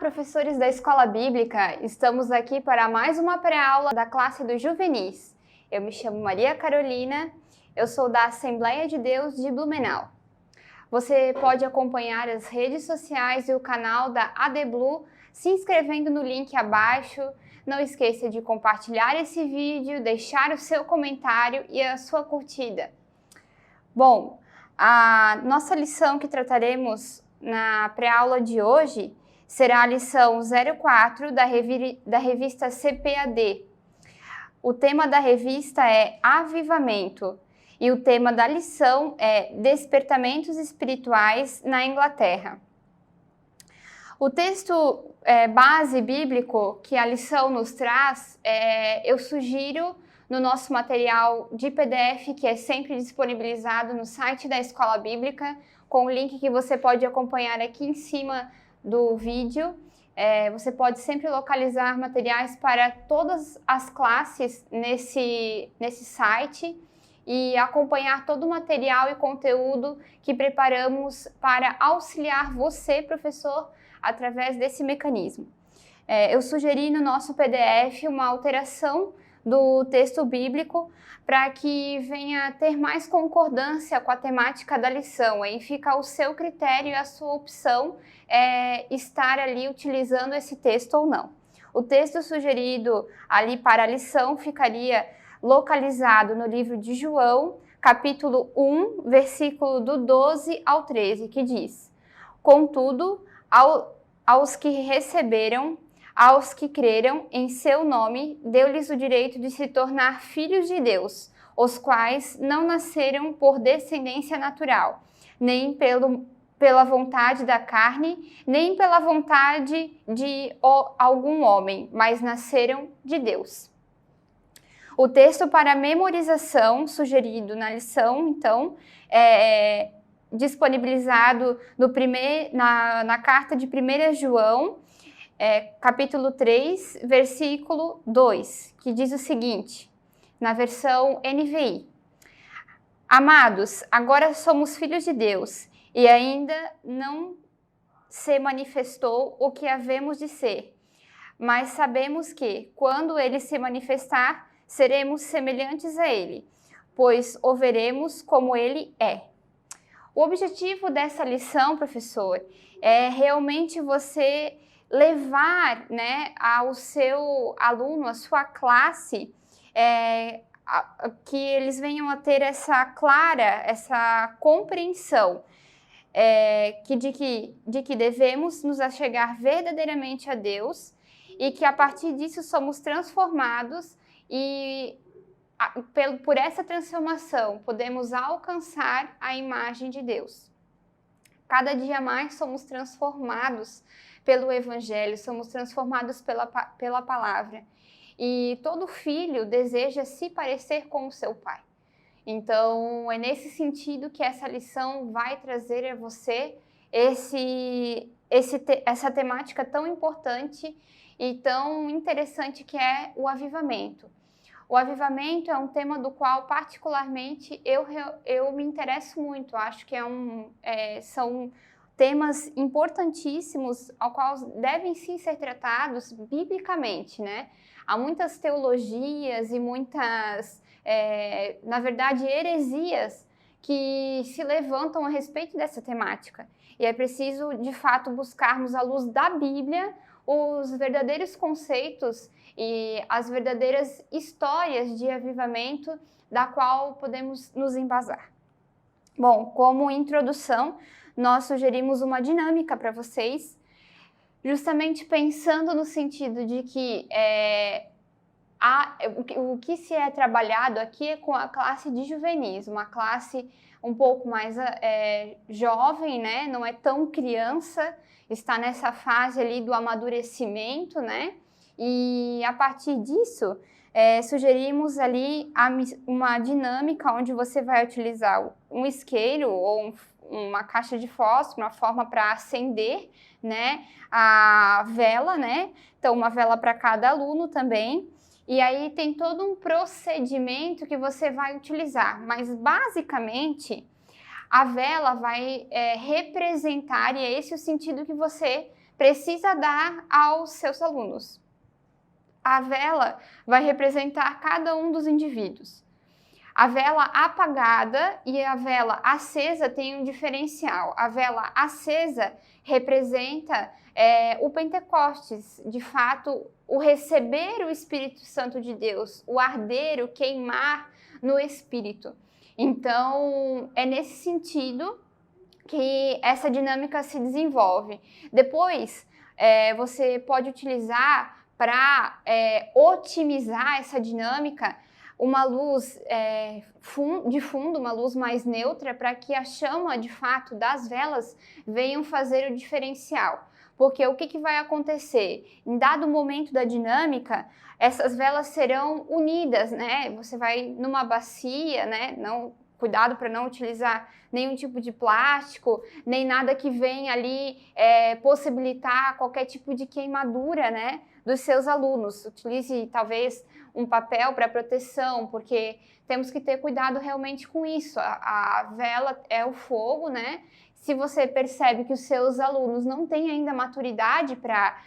professores da Escola Bíblica! Estamos aqui para mais uma pré-aula da classe dos juvenis. Eu me chamo Maria Carolina, eu sou da Assembleia de Deus de Blumenau. Você pode acompanhar as redes sociais e o canal da ADBlu se inscrevendo no link abaixo. Não esqueça de compartilhar esse vídeo, deixar o seu comentário e a sua curtida. Bom, a nossa lição que trataremos na pré-aula de hoje será a lição 04 da revista CPAD. O tema da revista é Avivamento e o tema da lição é Despertamentos Espirituais na Inglaterra. O texto base bíblico que a lição nos traz, eu sugiro no nosso material de PDF, que é sempre disponibilizado no site da Escola Bíblica, com o link que você pode acompanhar aqui em cima do vídeo. Você pode sempre localizar materiais para todas as classes nesse site e acompanhar todo o material e conteúdo que preparamos para auxiliar você, professor, através desse mecanismo. Eu sugeri no nosso PDF uma alteração do texto bíblico para que venha ter mais concordância com a temática da lição. Aí fica ao seu critério e a sua opção estar ali utilizando esse texto ou não. O texto sugerido ali para a lição ficaria localizado no livro de João, capítulo 1, versículo do 12 ao 13, que diz: Contudo, aos que receberam, aos que creram em seu nome, deu-lhes o direito de se tornar filhos de Deus, os quais não nasceram por descendência natural, nem pela vontade da carne, nem pela vontade de algum homem, mas nasceram de Deus. O texto para memorização sugerido na lição, então, é disponibilizado na carta de 1 João, capítulo 3, versículo 2, que diz o seguinte, na versão NVI: Amados, agora somos filhos de Deus, e ainda não se manifestou o que havemos de ser, mas sabemos que, quando ele se manifestar, seremos semelhantes a ele, pois o veremos como ele é. O objetivo dessa lição, professor, é realmente você levar, ao seu aluno, à sua classe, que eles venham a ter essa compreensão de que devemos nos achegar verdadeiramente a Deus e que a partir disso somos transformados e por essa transformação podemos alcançar a imagem de Deus. Cada dia mais somos transformados pelo Evangelho, somos transformados pela palavra. E todo filho deseja se parecer com o seu pai. Então, é nesse sentido que essa lição vai trazer a você essa temática tão importante e tão interessante que é o avivamento. O avivamento é um tema do qual, particularmente, eu me interesso muito. Acho que são temas importantíssimos ao qual devem sim ser tratados biblicamente, Há muitas teologias e muitas, na verdade, heresias que se levantam a respeito dessa temática. E é preciso, de fato, buscarmos à luz da Bíblia os verdadeiros conceitos e as verdadeiras histórias de avivamento da qual podemos nos embasar. Bom, como introdução, nós sugerimos uma dinâmica para vocês, justamente pensando no sentido de que o que se é trabalhado aqui é com a classe de juvenis, uma classe um pouco mais jovem, não é tão criança, está nessa fase ali do amadurecimento, E a partir disso, sugerimos ali uma dinâmica onde você vai utilizar um isqueiro ou uma caixa de fósforo, uma forma para acender, a vela, Então, uma vela para cada aluno também. E aí tem todo um procedimento que você vai utilizar, mas basicamente a vela vai representar, e é esse o sentido que você precisa dar aos seus alunos. A vela vai representar cada um dos indivíduos. A vela apagada e a vela acesa tem um diferencial. A vela acesa representa o Pentecostes, de fato, o receber o Espírito Santo de Deus, o arder, o queimar no Espírito. Então, é nesse sentido que essa dinâmica se desenvolve. Depois, você pode utilizar para otimizar essa dinâmica uma luz de fundo, uma luz mais neutra, para que a chama, de fato, das velas venham fazer o diferencial. Porque o que vai acontecer? Em dado momento da dinâmica, essas velas serão unidas, né? Você vai numa bacia, né? Cuidado para não utilizar nenhum tipo de plástico, nem nada que venha ali possibilitar qualquer tipo de queimadura, né, dos seus alunos. Utilize talvez um papel para proteção, porque temos que ter cuidado realmente com isso. A vela é o fogo, né? Se você percebe que os seus alunos não têm ainda maturidade para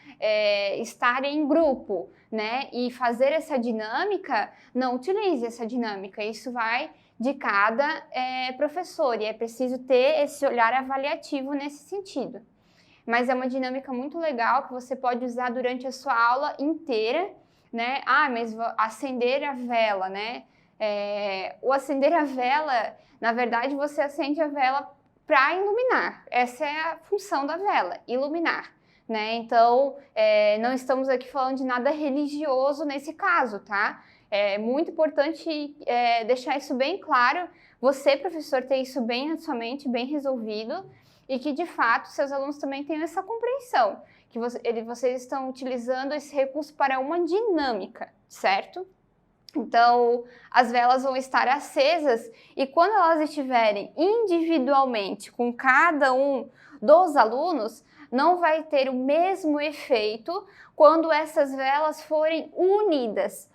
estarem em grupo, né, e fazer essa dinâmica, não utilize essa dinâmica. Isso vai de cada professor, e é preciso ter esse olhar avaliativo nesse sentido. Mas é uma dinâmica muito legal que você pode usar durante a sua aula inteira, né? Mas acender a vela, né? O acender a vela, na verdade, você acende a vela para iluminar. Essa é a função da vela, iluminar, né? Então, não estamos aqui falando de nada religioso nesse caso, tá? É muito importante deixar isso bem claro, você, professor, ter isso bem na sua mente, bem resolvido, e que, de fato, seus alunos também tenham essa compreensão, que vocês estão utilizando esse recurso para uma dinâmica, certo? Então, as velas vão estar acesas e quando elas estiverem individualmente com cada um dos alunos, não vai ter o mesmo efeito quando essas velas forem unidas.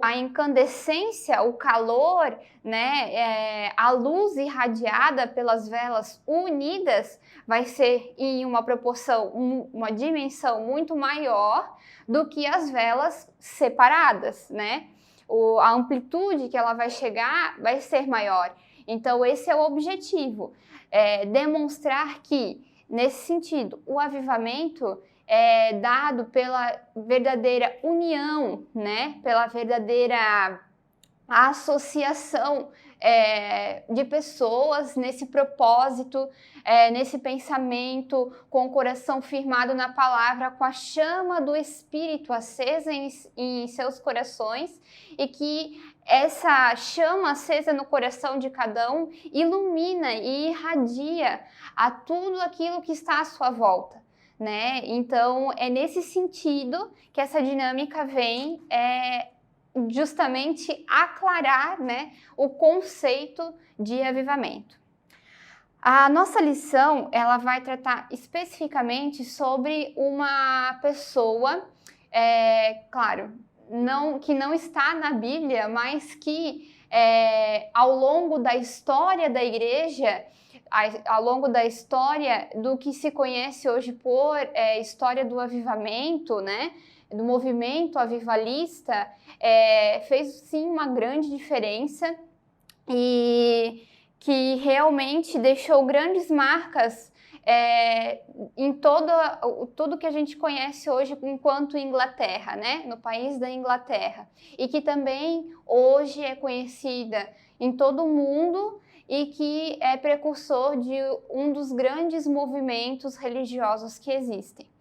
A incandescência, o calor, né, a luz irradiada pelas velas unidas vai ser em uma proporção, uma dimensão muito maior do que as velas separadas, né? A amplitude que ela vai chegar vai ser maior. Então, esse é o objetivo, demonstrar que, nesse sentido, o avivamento é dado pela verdadeira união, né? Pela verdadeira associação de pessoas nesse propósito, nesse pensamento, com o coração firmado na palavra, com a chama do Espírito acesa em seus corações, e que essa chama acesa no coração de cada um ilumina e irradia a tudo aquilo que está à sua volta, né? Então, é nesse sentido que essa dinâmica vem justamente aclarar, né, o conceito de avivamento. A nossa lição, ela vai tratar especificamente sobre uma pessoa, claro, que não está na Bíblia, mas que ao longo da história da igreja, ao longo da história do que se conhece hoje por história do avivamento, né, do movimento avivalista, fez sim uma grande diferença e que realmente deixou grandes marcas em tudo que a gente conhece hoje enquanto Inglaterra, né? No país da Inglaterra, e que também hoje é conhecida em todo o mundo e que é precursor de um dos grandes movimentos religiosos que existem.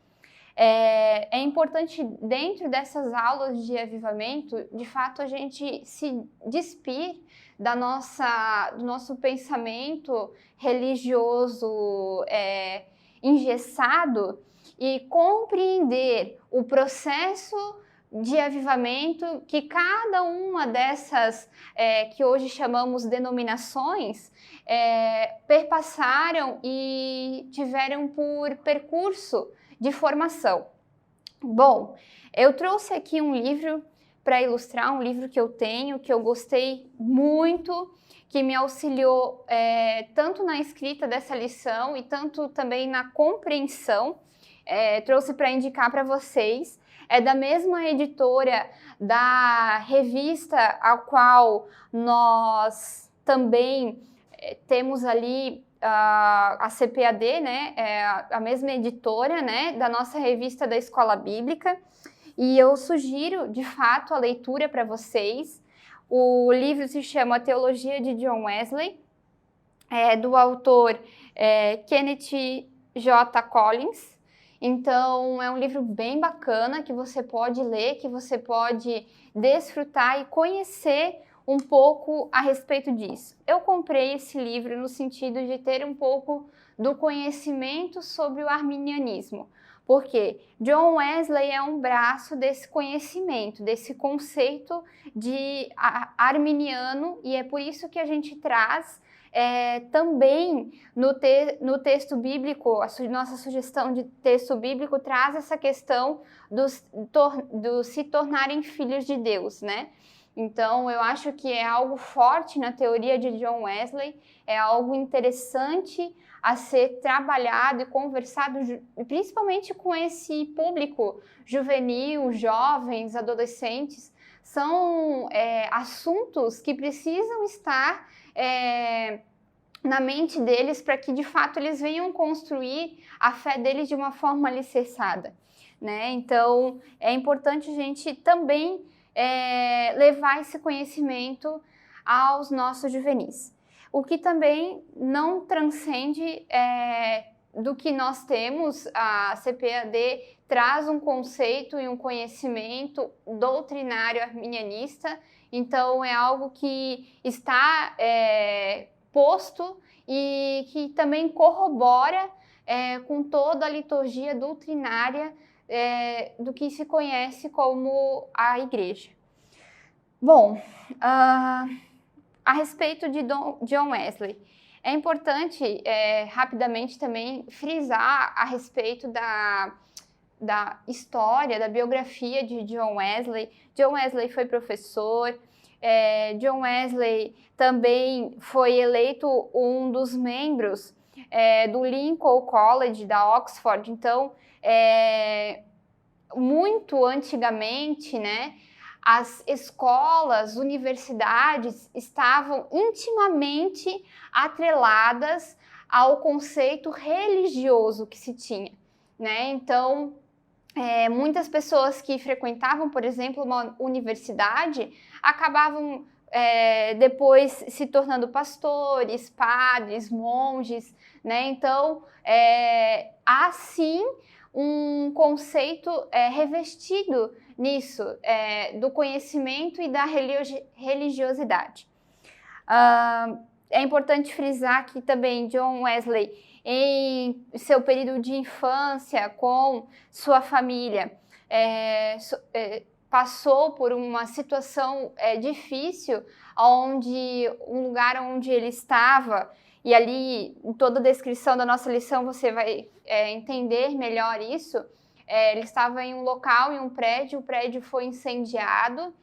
É importante, dentro dessas aulas de avivamento, de fato, a gente se despir do nosso pensamento religioso engessado e compreender o processo de avivamento que cada uma dessas, que hoje chamamos denominações, perpassaram e tiveram por percurso de formação. Bom, eu trouxe aqui um livro para ilustrar, um livro que eu tenho, que eu gostei muito, que me auxiliou tanto na escrita dessa lição e tanto também na compreensão trouxe para indicar para vocês. É da mesma editora da revista a qual nós também temos ali a CPAD, né? A mesma editora, né? Da nossa revista da Escola Bíblica. E eu sugiro, de fato, a leitura para vocês. O livro se chama Teologia de John Wesley, do autor Kenneth J. Collins. Então, é um livro bem bacana que você pode ler, que você pode desfrutar e conhecer um pouco a respeito disso. Eu comprei esse livro no sentido de ter um pouco do conhecimento sobre o arminianismo, porque John Wesley é um braço desse conhecimento, desse conceito de arminiano, e é por isso que a gente traz também no texto bíblico, a nossa sugestão de texto bíblico traz essa questão do se tornarem filhos de Deus, né? Então, eu acho que é algo forte na teoria de John Wesley, é algo interessante a ser trabalhado e conversado, principalmente com esse público juvenil, jovens, adolescentes. São assuntos que precisam estar na mente deles para que, de fato, eles venham construir a fé deles de uma forma alicerçada, né? Então, é importante a gente também levar esse conhecimento aos nossos juvenis. O que também não transcende do que nós temos, a CPAD traz um conceito e um conhecimento doutrinário arminianista, então é algo que está posto e que também corrobora com toda a liturgia doutrinária do que se conhece como a igreja. Bom, a respeito de John Wesley, é importante rapidamente também frisar a respeito da história, da biografia de John Wesley. John Wesley foi professor, John Wesley também foi eleito um dos membros do Lincoln College da Oxford. Então, muito antigamente, né, as escolas, universidades estavam intimamente atreladas ao conceito religioso que se tinha, né? Então, muitas pessoas que frequentavam, por exemplo, uma universidade, acabavam depois se tornando pastores, padres, monges, né? Então, há sim um conceito revestido nisso, do conhecimento e da religiosidade. É importante frisar que também John Wesley, em seu período de infância com sua família, passou por uma situação difícil, onde um lugar onde ele estava, e ali em toda a descrição da nossa lição você vai entender melhor isso. Ele estava em um local, em um prédio, o prédio foi incendiado,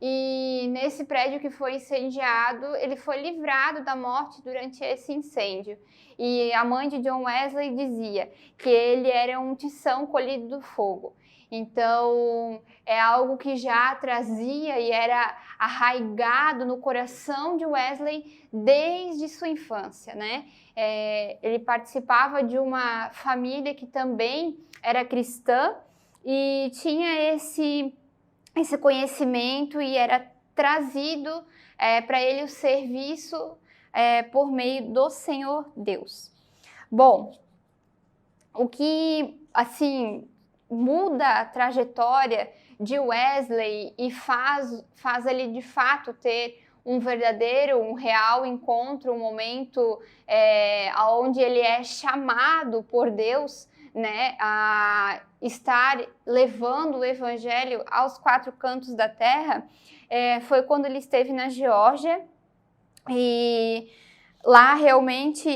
e nesse prédio que foi incendiado, ele foi livrado da morte durante esse incêndio. E a mãe de John Wesley dizia que ele era um tição colhido do fogo. Então, é algo que já trazia e era arraigado no coração de Wesley desde sua infância, né? Ele participava de uma família que também era cristã e tinha esse conhecimento e era trazido para ele o serviço por meio do Senhor Deus. Bom, o que, assim, muda a trajetória de Wesley e faz ele de fato ter um verdadeiro, um real encontro, um momento onde ele é chamado por Deus, né, a estar levando o evangelho aos quatro cantos da terra, foi quando ele esteve na Geórgia, e lá realmente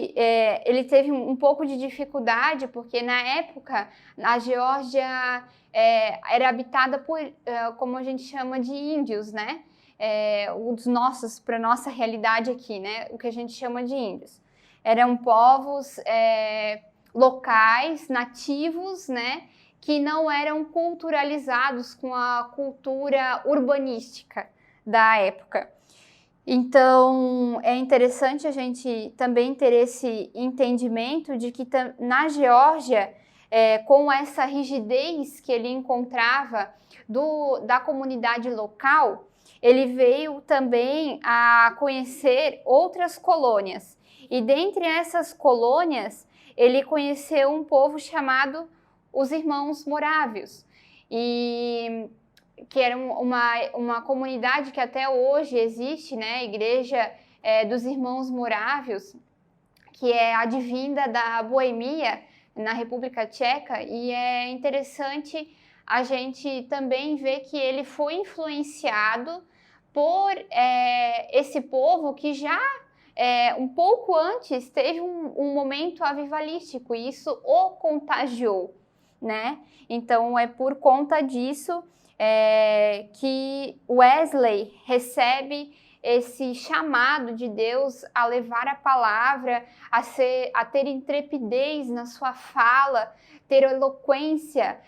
ele teve um pouco de dificuldade, porque na época a Geórgia era habitada por, como a gente chama de índios, né? Para nossa realidade aqui, né? O que a gente chama de índios. Eram povos locais, nativos, né, que não eram culturalizados com a cultura urbanística da época. Então, é interessante a gente também ter esse entendimento de que na Geórgia, com essa rigidez que ele encontrava da comunidade local, ele veio também a conhecer outras colônias. E dentre essas colônias, ele conheceu um povo chamado os Irmãos Morávios, e que era uma comunidade que até hoje existe, né? A Igreja dos Irmãos Morávios, que é advinda da Boemia, na República Tcheca, e é interessante a gente também ver que ele foi influenciado por esse povo que já um pouco antes teve um momento avivalístico, e isso o contagiou, né? Então é por conta disso que Wesley recebe esse chamado de Deus a levar a palavra, a ter intrepidez na sua fala, ter eloquência,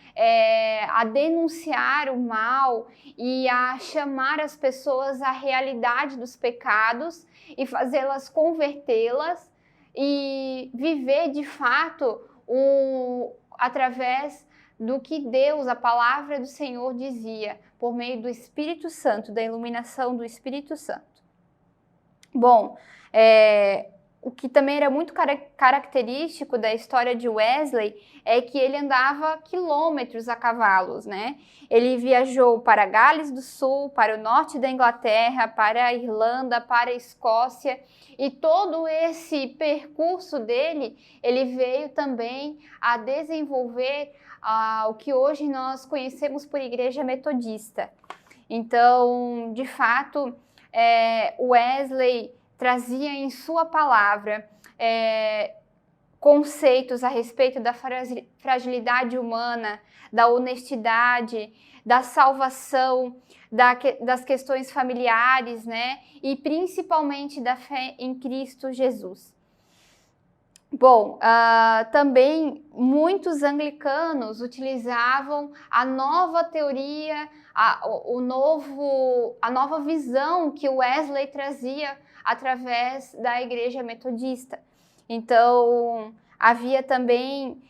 a denunciar o mal e a chamar as pessoas à realidade dos pecados e fazê-las convertê-las e viver de fato através do que Deus, a palavra do Senhor dizia, por meio do Espírito Santo, da iluminação do Espírito Santo. Bom, o que também era muito característico da história de Wesley é que ele andava quilômetros a cavalos, né? Ele viajou para Gales do Sul, para o norte da Inglaterra, para a Irlanda, para a Escócia, e todo esse percurso dele, ele veio também a desenvolver o que hoje nós conhecemos por Igreja Metodista. Então, de fato, Wesley trazia em sua palavra conceitos a respeito da fragilidade humana, da honestidade, da salvação, das questões familiares, né? E principalmente da fé em Cristo Jesus. Bom, também muitos anglicanos utilizavam a nova teoria, a nova visão que Wesley trazia através da Igreja Metodista. Então, havia também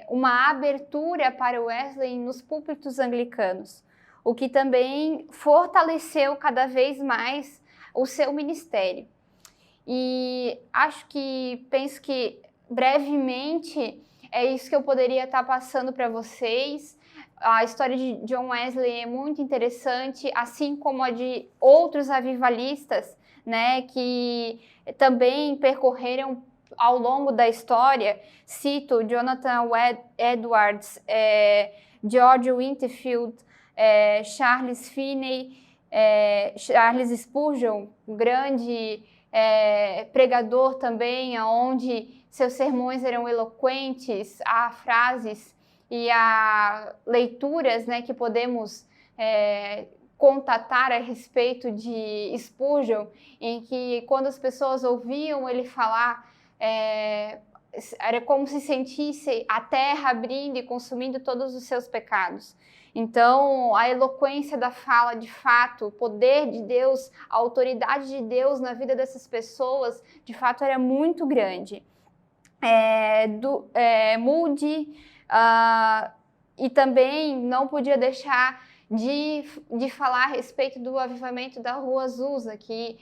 uma abertura para Wesley nos púlpitos anglicanos, o que também fortaleceu cada vez mais o seu ministério. E penso que brevemente é isso que eu poderia estar passando para vocês. A história de John Wesley é muito interessante, assim como a de outros avivalistas, né, que também percorreram ao longo da história. Cito Jonathan Edwards, George Whitefield, Charles Finney, Charles Spurgeon, um grande pregador também, onde seus sermões eram eloquentes, há frases e há leituras, né, que podemos contatar a respeito de Spurgeon, em que quando as pessoas ouviam ele falar, era como se sentisse a terra abrindo e consumindo todos os seus pecados. Então, a eloquência da fala, de fato, o poder de Deus, a autoridade de Deus na vida dessas pessoas, de fato, era muito grande. Moody, e também não podia deixar de falar a respeito do avivamento da Rua Azusa, que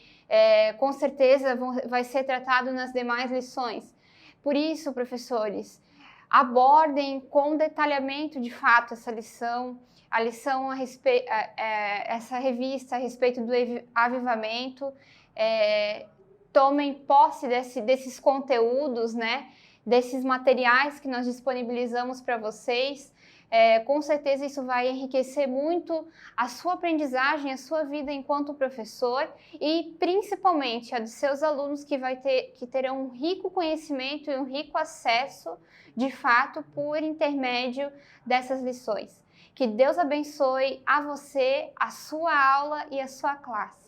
com certeza vai ser tratado nas demais lições. Por isso, professores, abordem com detalhamento, de fato, essa lição, essa revista a respeito do avivamento, tomem posse desses conteúdos, né, desses materiais que nós disponibilizamos para vocês. Com certeza isso vai enriquecer muito a sua aprendizagem, a sua vida enquanto professor e principalmente a dos seus alunos que terão um rico conhecimento e um rico acesso, de fato, por intermédio dessas lições. Que Deus abençoe a você, a sua aula e a sua classe.